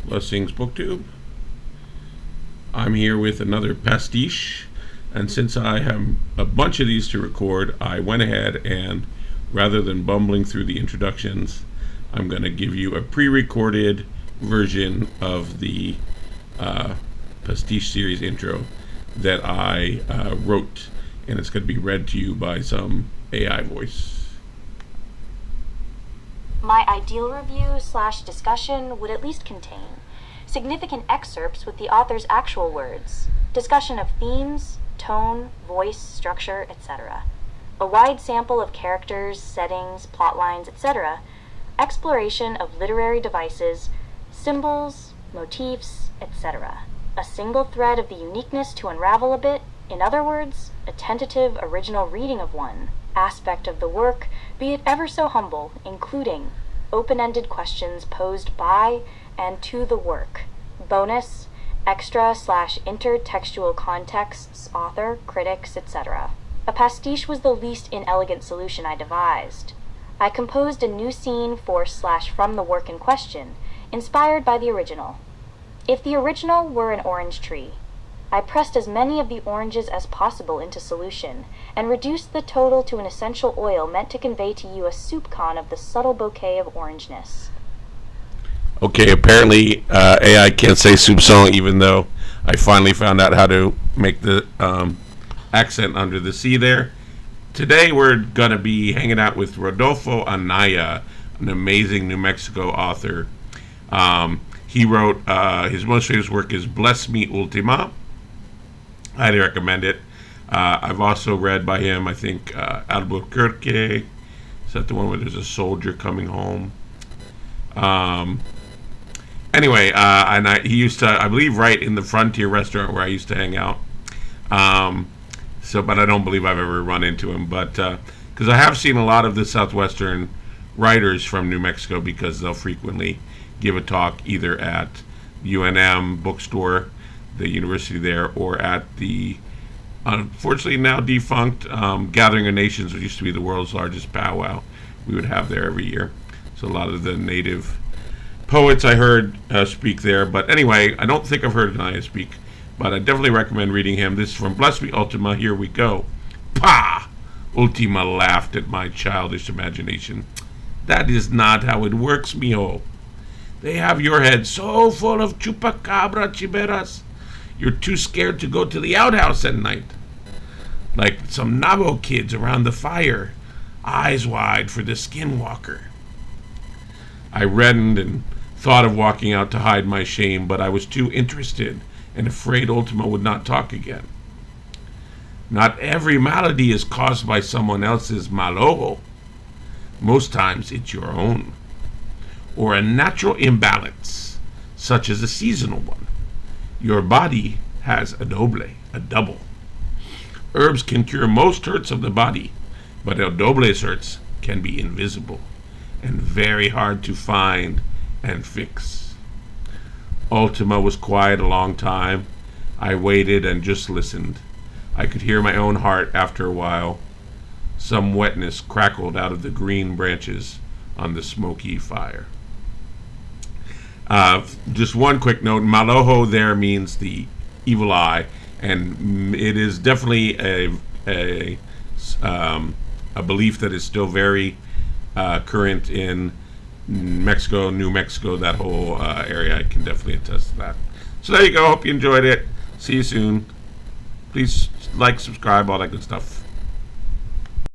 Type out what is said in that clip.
Blessings Booktube. I'm here with another pastiche, and since I have a bunch of these to record, I went ahead and, rather than bumbling through the introductions, I'm going to give you a pre-recorded version of the pastiche series intro that I wrote, and it's going to be read to you by some AI voice. My ideal review/discussion would at least contain significant excerpts with the author's actual words, discussion of themes, tone, voice, structure, etc., a wide sample of characters, settings, plotlines, etc., exploration of literary devices, symbols, motifs, etc., a single thread of the uniqueness to unravel a bit, in other words, a tentative original reading of one aspect of the work, be it ever so humble, including open-ended questions posed by and to the work, bonus, extra/intertextual contexts, author, critics, etc. A pastiche was the least inelegant solution I devised. I composed a new scene for/from the work in question, inspired by the original. If the original were an orange tree, I pressed as many of the oranges as possible into solution, and reduced the total to an essential oil meant to convey to you a soupçon of the subtle bouquet of orangeness. Okay, apparently AI can't say soupçon, even though I finally found out how to make the accent under the C there. Today we're going to be hanging out with Rodolfo Anaya, an amazing New Mexico author. He wrote, his most famous work is Bless Me Ultima. Highly recommend it. I've also read by him, I think, Albuquerque. Is that the one where there's a soldier coming home? Anyway, he used to, I believe, write in the Frontier restaurant where I used to hang out. But I don't believe I've ever run into him. But because I have seen a lot of the Southwestern writers from New Mexico, because they'll frequently give a talk either at UNM bookstore, the university there, or at the unfortunately now defunct Gathering of Nations, which used to be the world's largest powwow we would have there every year. So a lot of the native poets I heard speak there. But anyway, I don't think I've heard Anaya speak, but I definitely recommend reading him. This is from Bless Me Ultima. Here we go. Pah! Ultima laughed at my childish imagination. That is not how it works, mijo. They have your head so full of chupacabra chiberas, you're too scared to go to the outhouse at night. Like some Nabo kids around the fire, eyes wide for the skinwalker. I reddened and thought of walking out to hide my shame, but I was too interested and afraid Ultima would not talk again. Not every malady is caused by someone else's malojo. Most times it's your own. Or a natural imbalance, such as a seasonal one. Your body has a double. Herbs can cure most hurts of the body, but el doble's hurts can be invisible and very hard to find and fix. Ultima was quiet a long time. I waited and just listened. I could hear my own heart after a while. Some wetness crackled out of the green branches on the smoky fire. Just one quick note, malojo there means the evil eye, and it is definitely a belief that is still very current in Mexico, New Mexico, that whole area. I can definitely attest to that. So there you go. Hope you enjoyed it. See you soon. Please like, subscribe, all that good stuff.